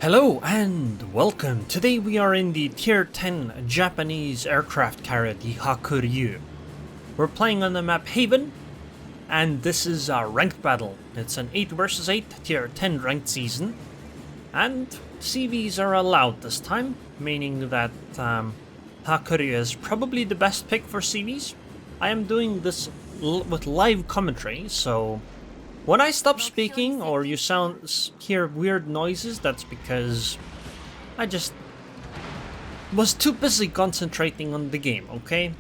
Hello and welcome. Today we are in the tier 10 Japanese aircraft carrier, the Hakuryu. We're playing on the map Haven, and this is a ranked battle. It's an 8 versus 8 tier 10 ranked season, and CVs are allowed this time, meaning that Hakuryu is probably the best pick for CVs. I am doing this with live commentary, so when I stop speaking or you hear weird noises, that's because I just was too busy concentrating on the game, okay?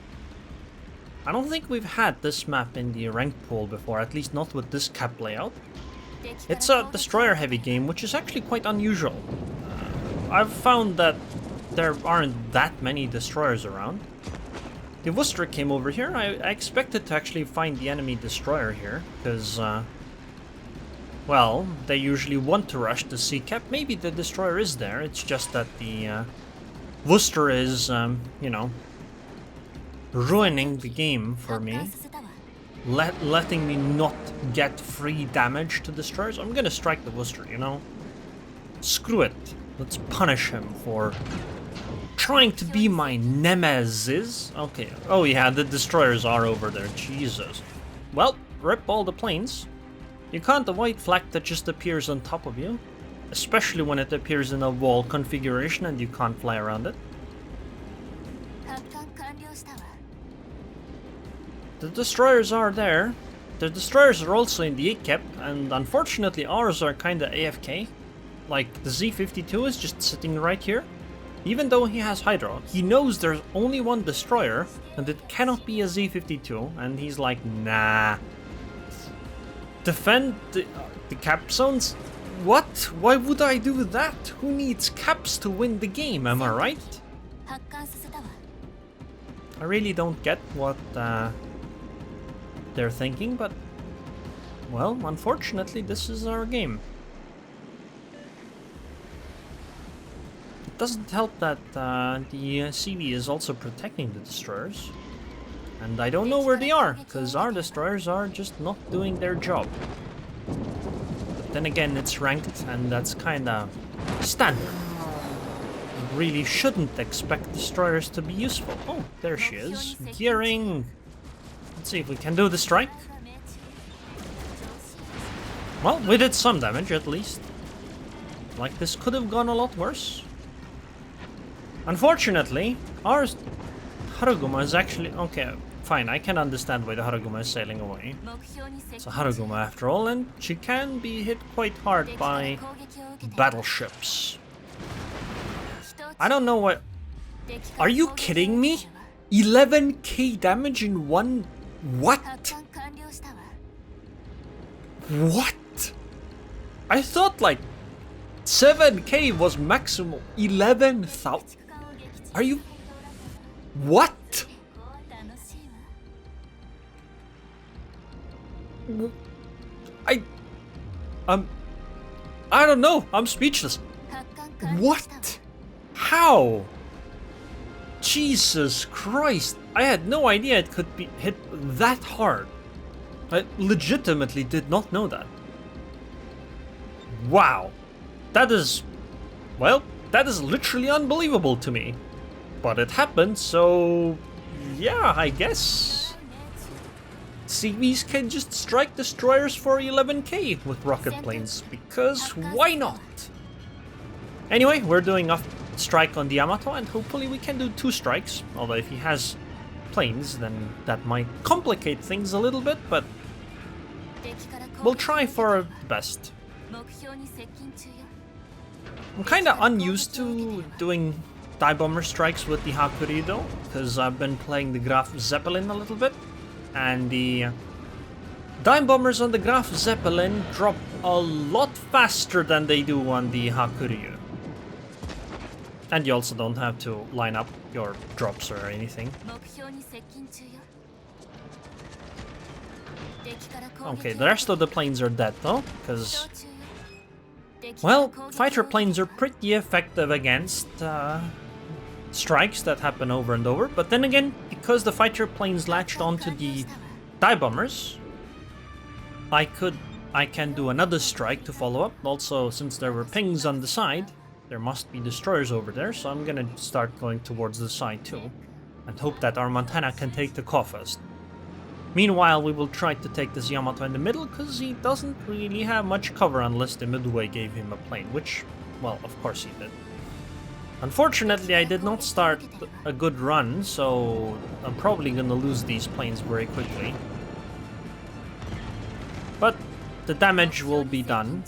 I don't think we've had this map in the ranked pool before, at least not with this cap layout. It's a destroyer heavy game, which is actually quite unusual. I've found that there aren't that many destroyers around. The Worcester came over here. I expected to actually find the enemy destroyer here, because well, they usually want to rush the sea cap. Maybe the destroyer is there, it's just that the Worcester is, you know, ruining the game for me. Letting me not get free damage to destroyers. I'm gonna strike the Worcester, you know? Screw it. Let's punish him for trying to be my nemesis. Okay. Oh yeah, the destroyers are over there. Jesus. Well, rip all the planes. You can't avoid flak that just appears on top of you, especially when it appears in a wall configuration and you can't fly around it. The destroyers are there. The destroyers are also in the 8 cap, and unfortunately ours are kinda AFK. Like, the Z-52 is just sitting right here. Even though he has Hydra, he knows there's only one destroyer, and it cannot be a Z-52, and he's like, nah. Defend the cap zones? What? Why would I do that? Who needs caps to win the game, am I right? I really don't get what they're thinking, but well, unfortunately this is our game. It doesn't help that the CV is also protecting the destroyers. And I don't know where they are, because our destroyers are just not doing their job. But then again, it's ranked, and that's kinda standard. You really shouldn't expect destroyers to be useful. Oh, there she is. Gearing! Let's see if we can do the strike. Well, we did some damage, at least. Like, this could have gone a lot worse. Unfortunately, our Haruguma is actually... Okay, fine, I can understand why the Haruguma is sailing away. It's a Haruguma after all, and she can be hit quite hard by battleships. I don't know what... Are you kidding me? 11k damage in one... What? What? I thought like 7k was maximum. 11,000. Are you... What? I don't know. I'm speechless. What? How? Jesus Christ. I had no idea it could be hit that hard. I legitimately did not know that. Wow. That is... Well, that is literally unbelievable to me. But it happened, so... yeah, I guess. CVs can just strike destroyers for 11k with rocket planes, because why not? Anyway, we're doing a strike on the Yamato, and hopefully we can do 2 strikes. Although if he has planes, then that might complicate things a little bit, but we'll try for the best. I'm kinda unused to doing dive bomber strikes with the Hakuryu though, because I've been playing the Graf Zeppelin a little bit, and the dive bombers on the Graf Zeppelin drop a lot faster than they do on the Hakuryu. And you also don't have to line up your drops or anything. Okay, the rest of the planes are dead though, because... well, fighter planes are pretty effective against strikes that happen over and over, but then again, because the fighter planes latched onto the dive bombers, I can do another strike to follow up. Also, since there were pings on the side, there must be destroyers over there, so I'm gonna start going towards the side too, and hope that our Montana can take the core first. Meanwhile, we will try to take this Yamato in the middle, because he doesn't really have much cover unless the midway gave him a plane, which, well, of course he did. Unfortunately, I did not start a good run, so I'm probably gonna lose these planes very quickly. But the damage will be done.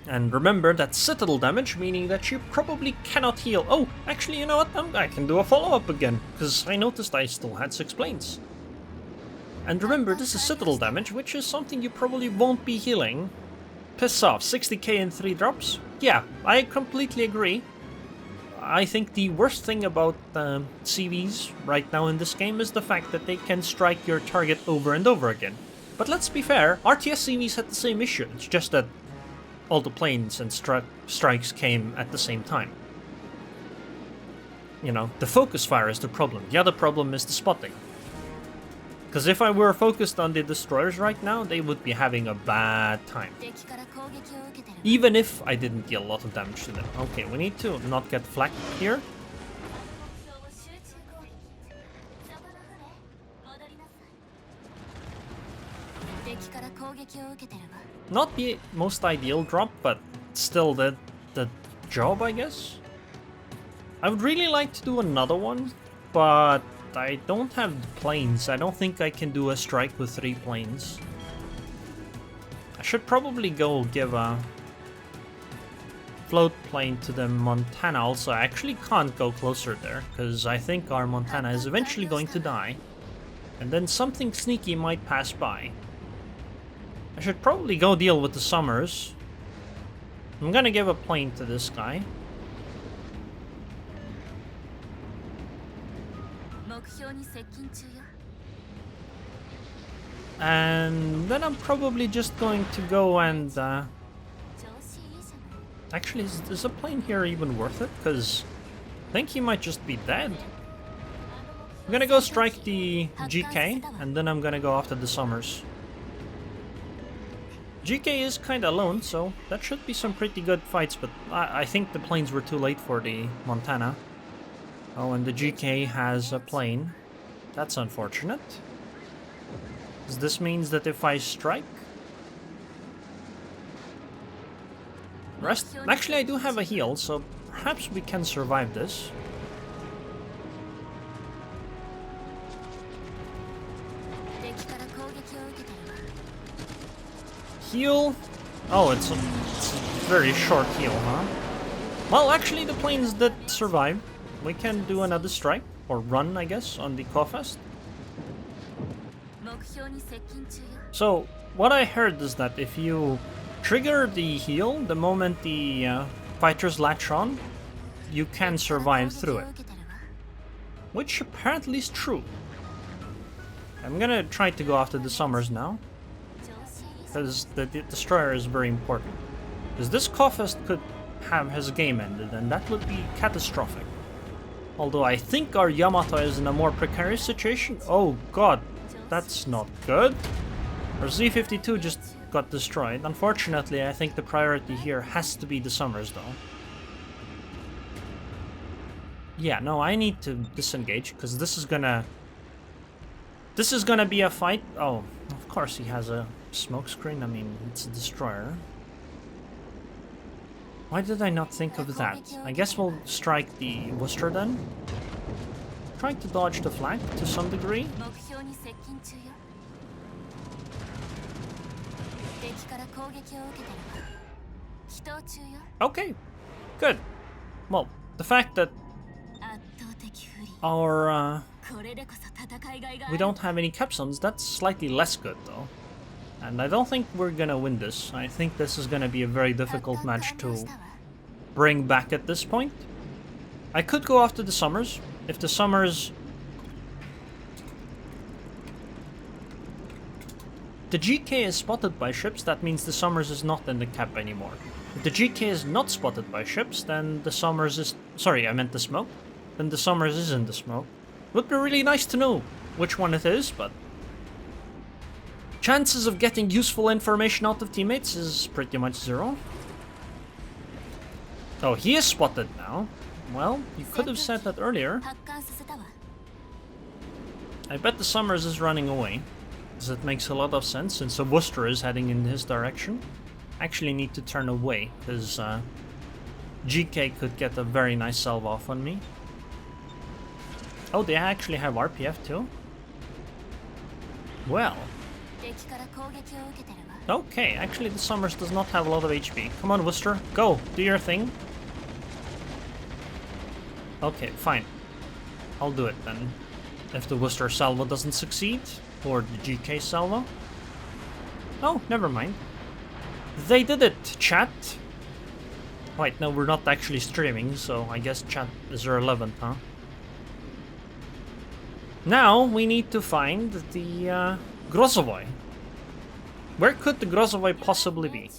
And remember, that's citadel damage, meaning that you probably cannot heal. Oh, actually, you know what? I can do a follow-up again, because I noticed I still had 6 planes. And remember, this is citadel damage, which is something you probably won't be healing. Piss off, 60k in 3 drops? Yeah, I completely agree. I think the worst thing about CVs right now in this game is the fact that they can strike your target over and over again. But let's be fair, RTS CVs had the same issue, it's just that all the planes and strikes came at the same time. You know, the focus fire is the problem, the other problem is the spotting. Because if I were focused on the destroyers right now, they would be having a bad time. Even if I didn't deal a lot of damage to them. Okay, we need to not get flaked here. Not the most ideal drop, but still the job, I guess. I would really like to do another one, but I don't have planes. I don't think I can do a strike with 3 planes. I should probably go give a float plane to the Montana also. I actually can't go closer there, because I think our Montana is eventually going to die. And then something sneaky might pass by. I should probably go deal with the Summers. I'm gonna give a plane to this guy. And then I'm probably just going to go and actually, is a plane here even worth it? Because I think he might just be dead. I'm gonna go strike the GK, and then I'm gonna go after the Summers. GK is kinda alone, so that should be some pretty good fights, but I think the planes were too late for the Montana. Oh, and the GK has a plane. That's unfortunate. This means that if I strike... Actually, I do have a heal, so perhaps we can survive this. Heal? Oh, it's a very short heal, huh? Well, actually, the planes did survive. We can do another strike, or run, I guess, on the Kofast. So, what I heard is that if you trigger the heal the moment the fighters latch on, you can survive through it. Which apparently is true. I'm gonna try to go after the Summers now, because the destroyer is very important. Because this Kofast could have his game ended, and that would be catastrophic. Although I think our Yamato is in a more precarious situation. Oh god, that's not good. Our Z-52 just got destroyed. Unfortunately, I think the priority here has to be the Summers, though. Yeah, no, I need to disengage, because this is gonna be a fight. Oh, of course he has a smokescreen. I mean, it's a destroyer. Why did I not think of that? I guess we'll strike the Worcester then. Trying to dodge the flank to some degree. Okay, good. Well, the fact that our we don't have any capsules, that's slightly less good though. And I don't think we're gonna win this. I think this is gonna be a very difficult match to bring back at this point. I could go after the Summers. If the Summers... the GK is spotted by ships, that means the Summers is not in the cap anymore. If the GK is not spotted by ships, then the Summers is... Sorry, I meant the smoke. Then the Summers is in the smoke. Would be really nice to know which one it is, but... chances of getting useful information out of teammates is pretty much 0. Oh, he is spotted now. Well, you could have said that earlier. I bet the Summers is running away. Because it makes a lot of sense, since the Worcester is heading in his direction. Actually need to turn away, because GK could get a very nice salve off on me. Oh, they actually have RPF too? Well. Okay, actually the Summers does not have a lot of HP. Come on, Worcester, go, do your thing. Okay, fine. I'll do it then. If the Worcester salvo doesn't succeed, or the GK salvo. Oh, never mind. They did it, chat. Wait, no, we're not actually streaming, so I guess chat is irrelevant, huh? Now we need to find the Grozovoi. Where could the Grozovoi possibly be?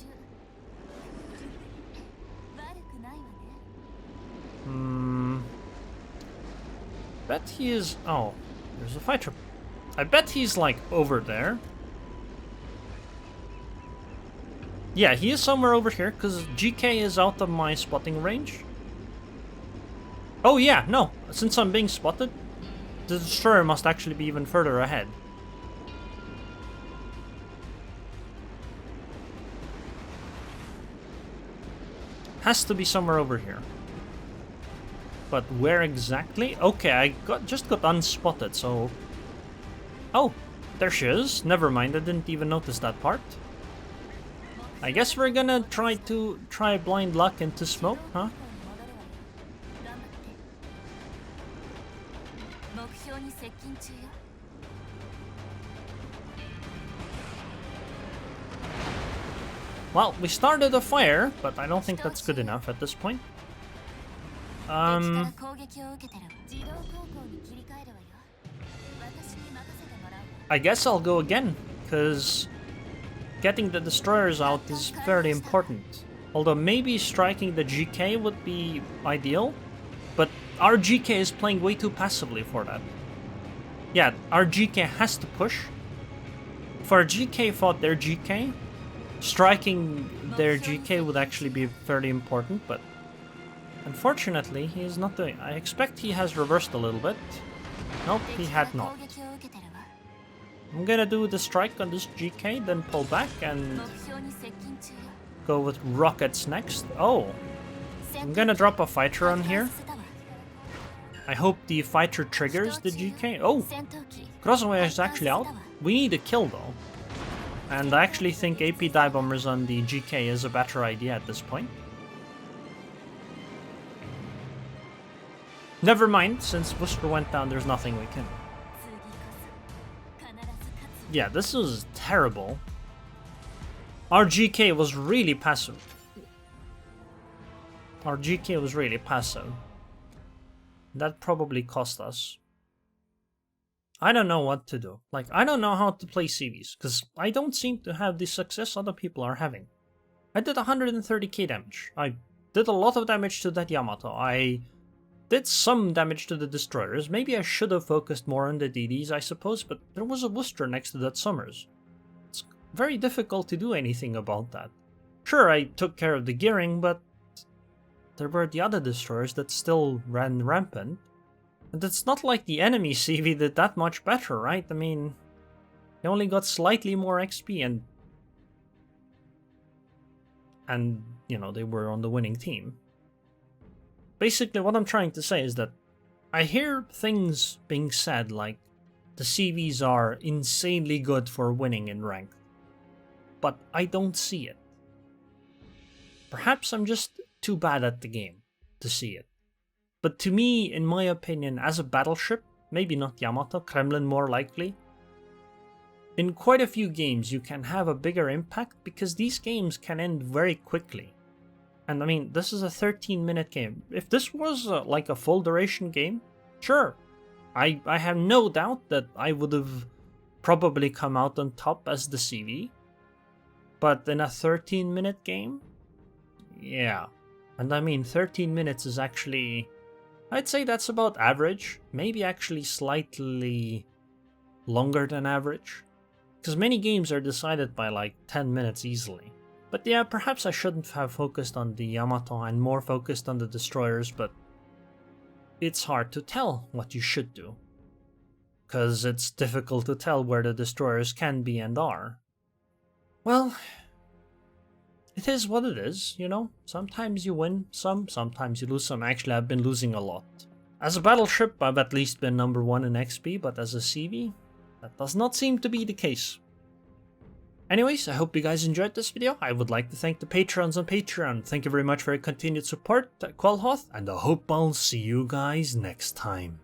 Bet he is... Oh, there's a fighter. I bet he's like over there. Yeah, he is somewhere over here, because GK is out of my spotting range. Oh yeah, no, since I'm being spotted, the destroyer must actually be even further ahead. Has to be somewhere over here. But where exactly? Okay, I just got unspotted, so... Oh, there she is. Never mind, I didn't even notice that part. I guess we're gonna try blind luck into smoke, huh? Well, we started a fire, but I don't think that's good enough at this point. I guess I'll go again, because getting the destroyers out is very important. Although maybe striking the GK would be ideal, but our GK is playing way too passively for that. Yeah, our GK has to push. If our GK fought their GK, striking their GK would actually be fairly important, but unfortunately he is not doing. I expect he has reversed a little bit. Nope, he had not. I'm gonna do the strike on this GK, then pull back and go with rockets next. Oh, I'm gonna drop a fighter on here. I hope the fighter triggers the GK. Oh, Grozovoi is actually out. We need a kill though. And I actually think AP dive bombers on the GK is a better idea at this point. Never mind, since Worcester went down, there's nothing we can do. Yeah, this was terrible. Our GK was really passive. Our GK was really passive. That probably cost us. I don't know what to do. Like, I don't know how to play CVs, because I don't seem to have the success other people are having. I did 130k damage. I did a lot of damage to that Yamato. I did some damage to the destroyers. Maybe I should have focused more on the DDs, I suppose, but there was a Worcester next to that Summers. It's very difficult to do anything about that. Sure, I took care of the gearing, but there were the other destroyers that still ran rampant. And it's not like the enemy CV did that much better, right? I mean, they only got slightly more XP and you know, they were on the winning team. Basically, what I'm trying to say is that I hear things being said like the CVs are insanely good for winning in ranked, but I don't see it. Perhaps I'm just too bad at the game to see it. But to me, in my opinion, as a battleship, maybe not Yamato, Kremlin more likely, in quite a few games you can have a bigger impact because these games can end very quickly. And I mean, this is a 13-minute game. If this was like a full duration game, sure. I have no doubt that I would have probably come out on top as the CV. But in a 13-minute game? Yeah. And I mean, 13 minutes is actually... I'd say that's about average. Maybe actually slightly longer than average. Because many games are decided by like 10 minutes easily. But yeah, perhaps I shouldn't have focused on the Yamato and more focused on the destroyers, but it's hard to tell what you should do. Because it's difficult to tell where the destroyers can be and are. Well, it is what it is, you know? Sometimes you win some, sometimes you lose some. Actually, I've been losing a lot. As a battleship, I've at least been number 1 in XP, but as a CV, that does not seem to be the case. Anyways, I hope you guys enjoyed this video. I would like to thank the patrons on Patreon. Thank you very much for your continued support, Quellhoth, and I hope I'll see you guys next time.